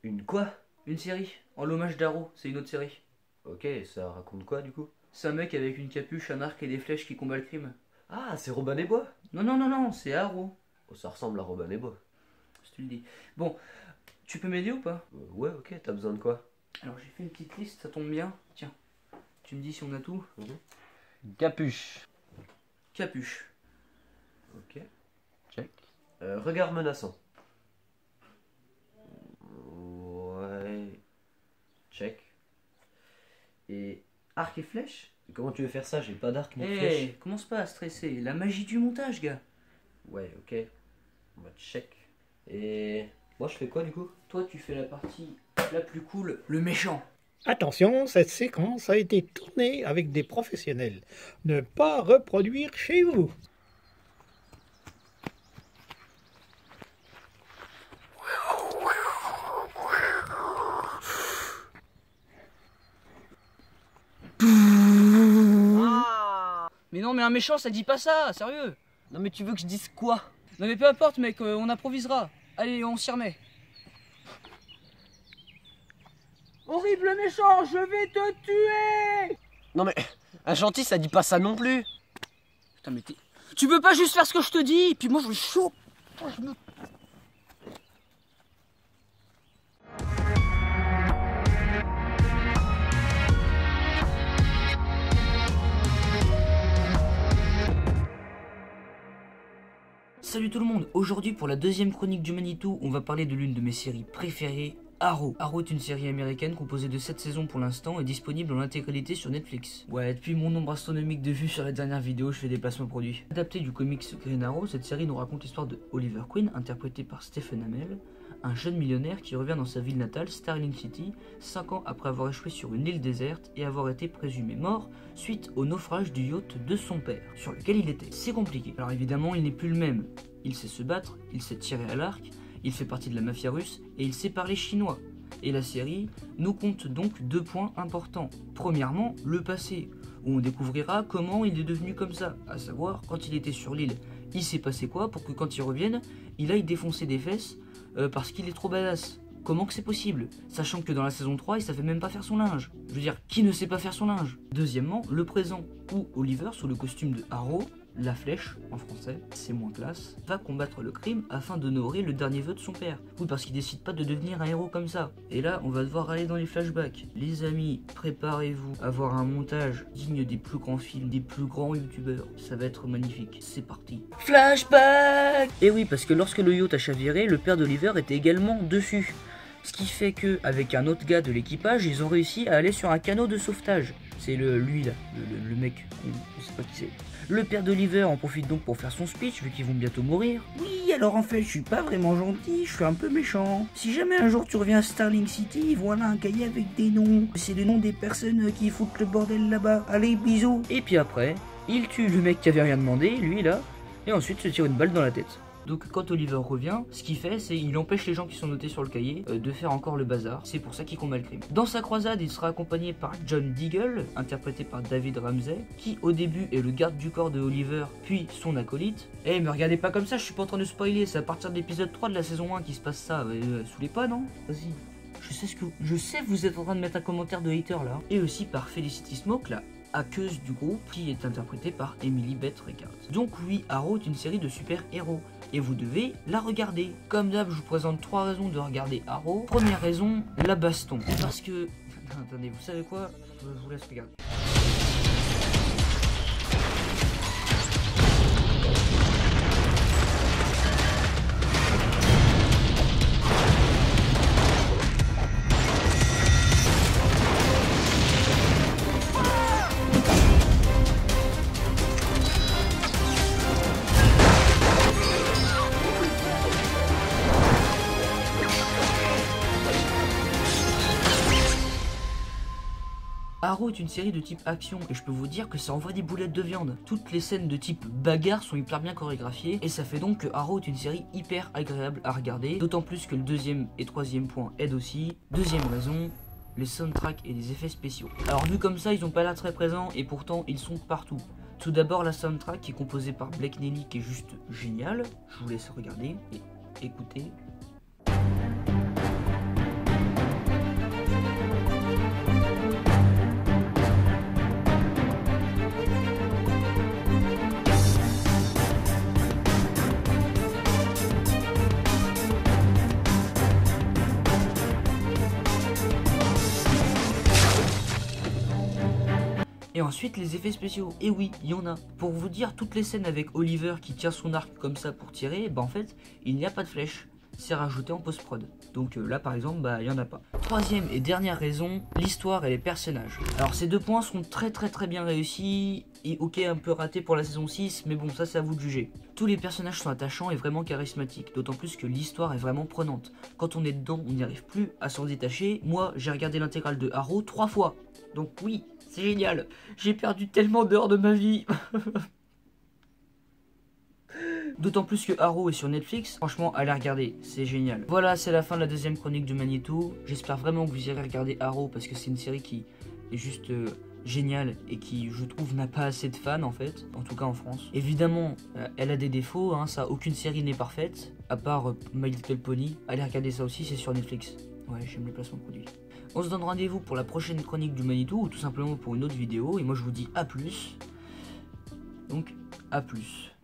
Une quoi? Une série, en l'hommage d'Arrow, c'est une autre série. Ok, ça raconte quoi du coup? C'est un mec avec une capuche, un arc et des flèches qui combat le crime. Ah, c'est Robin des Bois. Non, non, non, non, c'est Arrow, Oh, ça ressemble à Robin des Bois. si tu le dis. Bon, tu peux m'aider ou pas? Ouais, ok, t'as besoin de quoi? Alors j'ai fait une petite liste, ça tombe bien. Tiens, tu me dis si on a tout. Capuche. Capuche. Ok. Check. Regard menaçant. Ouais. Check. Et arc et flèche? Comment tu veux faire ça? J'ai pas d'arc ni de Eh, flèche. commence pas à stresser, la magie du montage, gars. Ouais, ok. On va check. Et moi, je fais quoi du coup? Toi, tu fais la partie la plus cool, le méchant. Attention, cette séquence a été tournée avec des professionnels. Ne pas reproduire chez vous. Mais non, mais un méchant, ça dit pas ça, sérieux. Non mais tu veux que je dise quoi? Non mais peu importe, mec, on improvisera. Allez, on s'y remet. Horrible méchant, je vais te tuer! Non mais un gentil ça dit pas ça non plus. Putain, mais tu peux pas juste faire ce que je te dis, puis moi je suis chaud. Salut tout le monde, aujourd'hui pour la deuxième chronique du Manitou, on va parler de l'une de mes séries préférées, Arrow. Arrow est une série américaine composée de 7 saisons pour l'instant et disponible en intégralité sur Netflix. Ouais, depuis mon nombre astronomique de vues sur la dernière vidéo, je fais des placements produits. Adaptée du comics Green Arrow, cette série nous raconte l'histoire de Oliver Queen, interprété par Stephen Amell, un jeune millionnaire qui revient dans sa ville natale, Starling City, 5 ans après avoir échoué sur une île déserte et avoir été présumé mort suite au naufrage du yacht de son père, sur lequel il était. C'est compliqué. Alors évidemment, il n'est plus le même. Il sait se battre, il sait tirer à l'arc, il fait partie de la mafia russe et il sait parler chinois. Et la série nous compte donc 2 points importants. Premièrement, le passé, où on découvrira comment il est devenu comme ça, à savoir quand il était sur l'île. Il s'est passé quoi pour que quand il revienne, il aille défoncer des fesses parce qu'il est trop badass. Comment que c'est possible? Sachant que dans la saison 3, il savait même pas faire son linge. Je veux dire, qui ne sait pas faire son linge? Deuxièmement, le présent, où Oliver, sous le costume de Arrow, la flèche, en français, c'est moins classe, va combattre le crime afin d'honorer le dernier vœu de son père. Oui, parce qu'il décide pas de devenir un héros comme ça. Et là, on va devoir aller dans les flashbacks. Les amis, préparez-vous à voir un montage digne des plus grands films, des plus grands youtubeurs. Ça va être magnifique. C'est parti. Flashback! Et oui, parce que lorsque le yacht a chaviré, le père d'Oliver était également dessus. Ce qui fait que, avec un autre gars de l'équipage, ils ont réussi à aller sur un canot de sauvetage. C'est lui là, le mec, je sais pas qui c'est. Le père d'Oliver en profite donc pour faire son speech vu qu'ils vont bientôt mourir. Oui, alors en fait je suis pas vraiment gentil, je suis un peu méchant. Si jamais un jour tu reviens à Starling City, voilà un cahier avec des noms. C'est les noms des personnes qui foutent le bordel là-bas. Allez, bisous. Et puis après, il tue le mec qui avait rien demandé, lui là, et ensuite se tire une balle dans la tête. Donc quand Oliver revient, ce qu'il fait, c'est qu'il empêche les gens qui sont notés sur le cahier de faire encore le bazar. C'est pour ça qu'il combat le crime. Dans sa croisade, il sera accompagné par John Deagle, interprété par David Ramsey, qui au début est le garde du corps de Oliver, puis son acolyte. Eh, me regardez pas comme ça, je suis pas en train de spoiler, c'est à partir de l'épisode 3 de la saison 1 qui se passe ça. Saoulez pas, non? Vas-y. Je sais que vous êtes en train de mettre un commentaire de hater là. Et aussi par Felicity Smoke, la hackeuse du groupe, qui est interprétée par Emily Beth Rickards. Donc oui, Arrow est une série de super-héros. Et vous devez la regarder. Comme d'hab, je vous présente 3 raisons de regarder Arrow. Première raison, la baston. Parce que... Attendez, vous savez quoi? Je vous laisse regarder. Arrow est une série de type action et je peux vous dire que ça envoie des boulettes de viande. Toutes les scènes de type bagarre sont hyper bien chorégraphiées et ça fait donc que Arrow est une série hyper agréable à regarder. D'autant plus que le deuxième et troisième point aident aussi. Deuxième raison, les soundtracks et les effets spéciaux. Alors vu comme ça, ils ont pas l'air très présents et pourtant ils sont partout. Tout d'abord la soundtrack qui est composée par Blake Neely qui est juste génial. Je vous laisse regarder et écouter. Et ensuite les effets spéciaux, et oui, il y en a. Pour vous dire, toutes les scènes avec Oliver qui tient son arc comme ça pour tirer, bah en fait, il n'y a pas de flèche. C'est rajouté en post-prod. Donc là par exemple, bah il n'y en a pas. Troisième et dernière raison, l'histoire et les personnages. Alors ces deux points sont très bien réussis, et ok un peu ratés pour la saison 6, mais bon ça c'est à vous de juger. Tous les personnages sont attachants et vraiment charismatiques, d'autant plus que l'histoire est vraiment prenante. Quand on est dedans, on n'y arrive plus à s'en détacher. Moi j'ai regardé l'intégrale de Arrow 3 fois, donc oui, c'est génial. J'ai perdu tellement d'heures de ma vie. D'autant plus que Arrow est sur Netflix, franchement allez regarder, c'est génial. Voilà, c'est la fin de la deuxième chronique de Magneto. J'espère vraiment que vous irez regarder Arrow parce que c'est une série qui est juste géniale et qui je trouve n'a pas assez de fans en fait, en tout cas en France. Évidemment, elle a des défauts, hein, ça, aucune série n'est parfaite, à part My Little Pony. Allez regarder ça aussi, c'est sur Netflix. Ouais, j'aime les placements de produits. On se donne rendez-vous pour la prochaine chronique du Magneto ou tout simplement pour une autre vidéo et moi je vous dis à plus. Donc à plus.